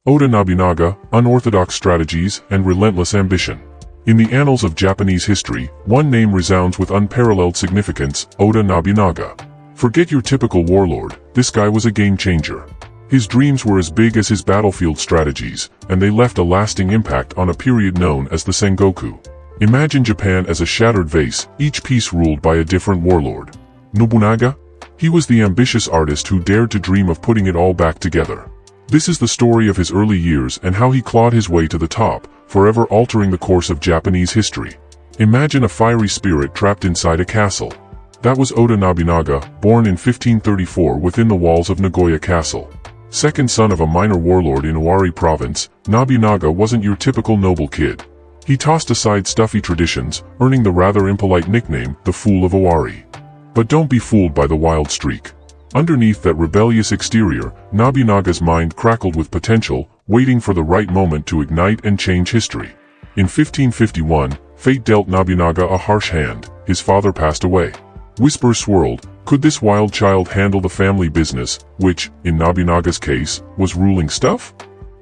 Oda Nobunaga, Unorthodox Strategies, and Relentless Ambition. In the annals of Japanese history, one name resounds with unparalleled significance: Oda Nobunaga. Forget your typical warlord, this guy was a game changer. His dreams were as big as his battlefield strategies, and they left a lasting impact on a period known as the Sengoku. Imagine Japan as a shattered vase, each piece ruled by a different warlord. Nobunaga? He was the ambitious artist who dared to dream of putting it all back together. This is the story of his early years and how he clawed his way to the top, forever altering the course of Japanese history. Imagine a fiery spirit trapped inside a castle. That was Oda Nobunaga, born in 1534 within the walls of Nagoya Castle. Second son of a minor warlord in Owari province, Nobunaga wasn't your typical noble kid. He tossed aside stuffy traditions, earning the rather impolite nickname, the Fool of Owari. But don't be fooled by the wild streak. Underneath that rebellious exterior, Nobunaga's mind crackled with potential, waiting for the right moment to ignite and change history. In 1551, fate dealt Nobunaga a harsh hand. His father passed away. Whispers swirled, could this wild child handle the family business, which, in Nobunaga's case, was ruling stuff?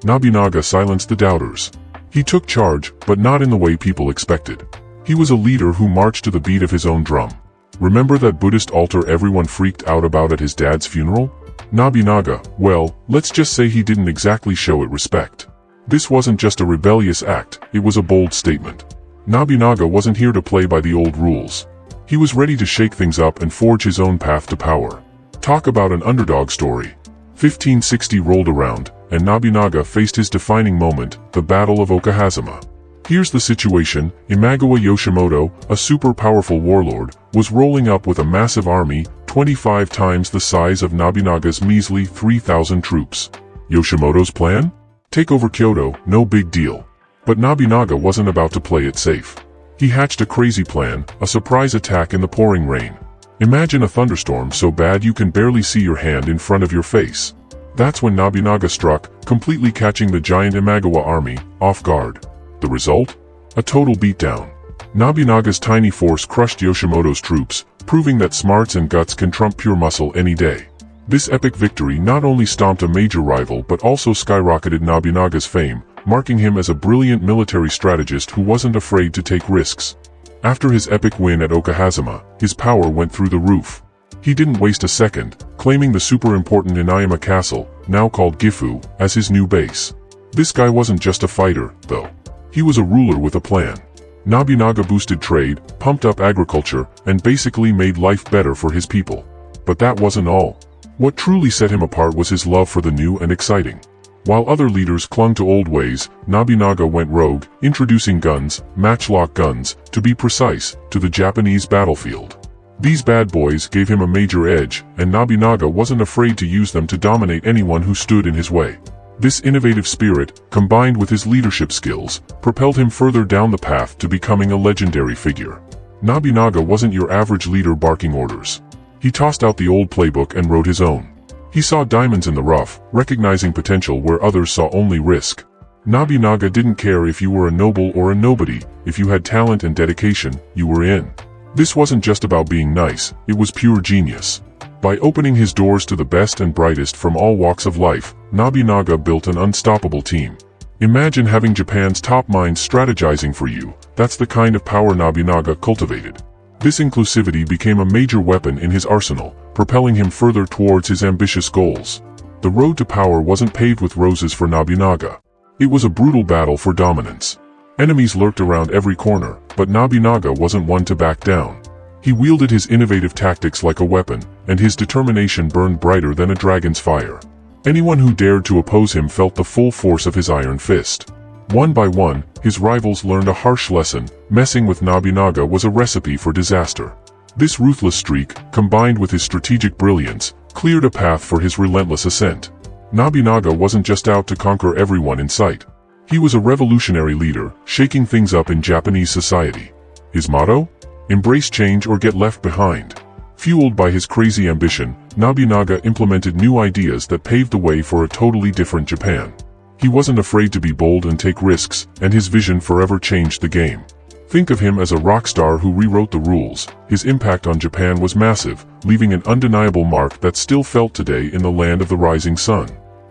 Nobunaga silenced the doubters. He took charge, but not in the way people expected. He was a leader who marched to the beat of his own drum. Remember that Buddhist altar everyone freaked out about at his dad's funeral? Nobunaga, well, let's just say he didn't exactly show it respect. This wasn't just a rebellious act, it was a bold statement. Nobunaga wasn't here to play by the old rules. He was ready to shake things up and forge his own path to power. Talk about an underdog story. 1560 rolled around, and Nobunaga faced his defining moment, the Battle of Okehazama. Here's the situation: Imagawa Yoshimoto, a super powerful warlord, was rolling up with a massive army, 25 times the size of Nobunaga's measly 3,000 troops. Yoshimoto's plan? Take over Kyoto, no big deal. But Nobunaga wasn't about to play it safe. He hatched a crazy plan, a surprise attack in the pouring rain. Imagine a thunderstorm so bad you can barely see your hand in front of your face. That's when Nobunaga struck, completely catching the giant Imagawa army off guard. The result? A total beatdown. Nobunaga's tiny force crushed Yoshimoto's troops, proving that smarts and guts can trump pure muscle any day. This epic victory not only stomped a major rival but also skyrocketed Nobunaga's fame, marking him as a brilliant military strategist who wasn't afraid to take risks. After his epic win at Okehazama, his power went through the roof. He didn't waste a second, claiming the super-important Inayama Castle, now called Gifu, as his new base. This guy wasn't just a fighter, though. He was a ruler with a plan. Nobunaga boosted trade, pumped up agriculture, and basically made life better for his people. But that wasn't all. What truly set him apart was his love for the new and exciting. While other leaders clung to old ways, Nobunaga went rogue, introducing guns, matchlock guns, to be precise, to the Japanese battlefield. These bad boys gave him a major edge, and Nobunaga wasn't afraid to use them to dominate anyone who stood in his way. This innovative spirit, combined with his leadership skills, propelled him further down the path to becoming a legendary figure. Nobunaga wasn't your average leader barking orders. He tossed out the old playbook and wrote his own. He saw diamonds in the rough, recognizing potential where others saw only risk. Nobunaga didn't care if you were a noble or a nobody. If you had talent and dedication, you were in. This wasn't just about being nice, it was pure genius. By opening his doors to the best and brightest from all walks of life, Nobunaga built an unstoppable team. Imagine having Japan's top minds strategizing for you. That's the kind of power Nobunaga cultivated. This inclusivity became a major weapon in his arsenal, propelling him further towards his ambitious goals. The road to power wasn't paved with roses for Nobunaga. It was a brutal battle for dominance. Enemies lurked around every corner, but Nobunaga wasn't one to back down. He wielded his innovative tactics like a weapon, and his determination burned brighter than a dragon's fire. Anyone who dared to oppose him felt the full force of his iron fist. One by one, his rivals learned a harsh lesson: messing with Nobunaga was a recipe for disaster. This ruthless streak, combined with his strategic brilliance, cleared a path for his relentless ascent. Nobunaga wasn't just out to conquer everyone in sight. He was a revolutionary leader, shaking things up in Japanese society. His motto? Embrace change or get left behind. Fueled by his crazy ambition, Nobunaga implemented new ideas that paved the way for a totally different Japan. He wasn't afraid to be bold and take risks, and his vision forever changed the game. Think of him as a rock star who rewrote the rules. His impact on Japan was massive, leaving an undeniable mark that's still felt today in the land of the rising sun.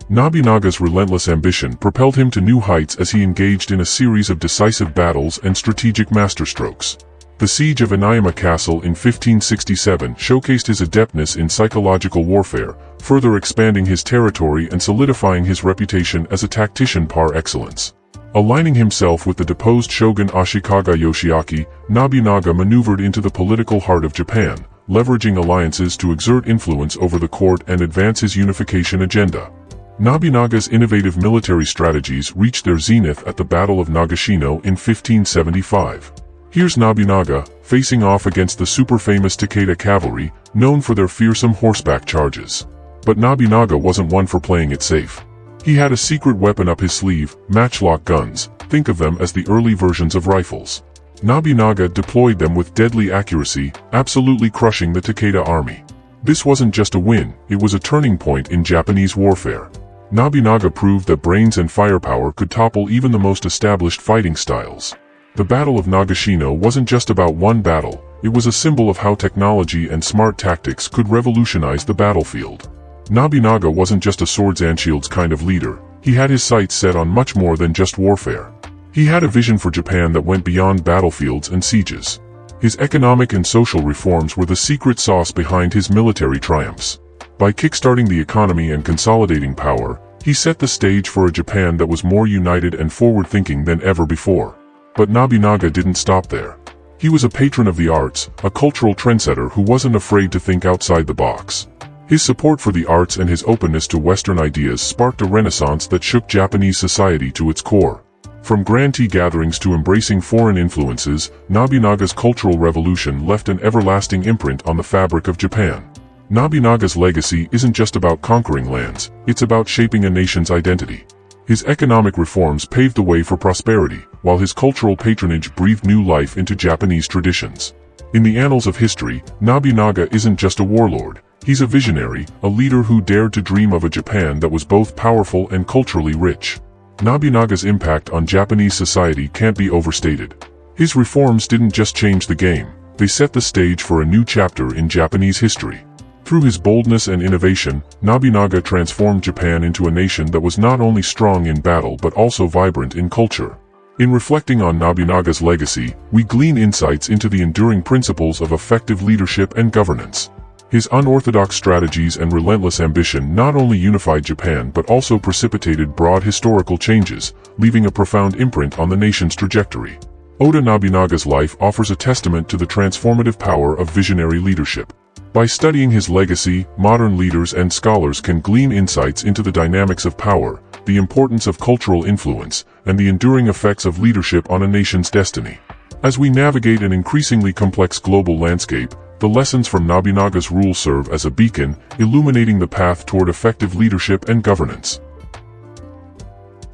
Nobunaga's relentless ambition propelled him to new heights as he engaged in a series of decisive battles and strategic masterstrokes. The siege of Inayama Castle in 1567 showcased his adeptness in psychological warfare, further expanding his territory and solidifying his reputation as a tactician par excellence. Aligning himself with the deposed shogun Ashikaga Yoshiaki, Nobunaga maneuvered into the political heart of Japan, leveraging alliances to exert influence over the court and advance his unification agenda. Nobunaga's innovative military strategies reached their zenith at the Battle of Nagashino in 1575. Here's Nobunaga, facing off against the super-famous Takeda cavalry, known for their fearsome horseback charges. But Nobunaga wasn't one for playing it safe. He had a secret weapon up his sleeve, matchlock guns. Think of them as the early versions of rifles. Nobunaga deployed them with deadly accuracy, absolutely crushing the Takeda army. This wasn't just a win, it was a turning point in Japanese warfare. Nobunaga proved that brains and firepower could topple even the most established fighting styles. The Battle of Nagashino wasn't just about one battle, it was a symbol of how technology and smart tactics could revolutionize the battlefield. Nobunaga wasn't just a swords and shields kind of leader, he had his sights set on much more than just warfare. He had a vision for Japan that went beyond battlefields and sieges. His economic and social reforms were the secret sauce behind his military triumphs. By kickstarting the economy and consolidating power, he set the stage for a Japan that was more united and forward-thinking than ever before. But Nobunaga didn't stop there. He was a patron of the arts, a cultural trendsetter who wasn't afraid to think outside the box. His support for the arts and his openness to Western ideas sparked a renaissance that shook Japanese society to its core. From grand tea gatherings to embracing foreign influences, Nobunaga's cultural revolution left an everlasting imprint on the fabric of Japan. Nobunaga's legacy isn't just about conquering lands, it's about shaping a nation's identity. His economic reforms paved the way for prosperity, while his cultural patronage breathed new life into Japanese traditions. In the annals of history, Nobunaga isn't just a warlord, he's a visionary, a leader who dared to dream of a Japan that was both powerful and culturally rich. Nobunaga's impact on Japanese society can't be overstated. His reforms didn't just change the game, they set the stage for a new chapter in Japanese history. Through his boldness and innovation, Nobunaga transformed Japan into a nation that was not only strong in battle but also vibrant in culture. In reflecting on Nobunaga's legacy, we glean insights into the enduring principles of effective leadership and governance. His unorthodox strategies and relentless ambition not only unified Japan but also precipitated broad historical changes, leaving a profound imprint on the nation's trajectory. Oda Nobunaga's life offers a testament to the transformative power of visionary leadership. By studying his legacy, modern leaders and scholars can glean insights into the dynamics of power, the importance of cultural influence, and the enduring effects of leadership on a nation's destiny. As we navigate an increasingly complex global landscape, the lessons from Nobunaga's rule serve as a beacon, illuminating the path toward effective leadership and governance.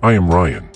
I am Ryan.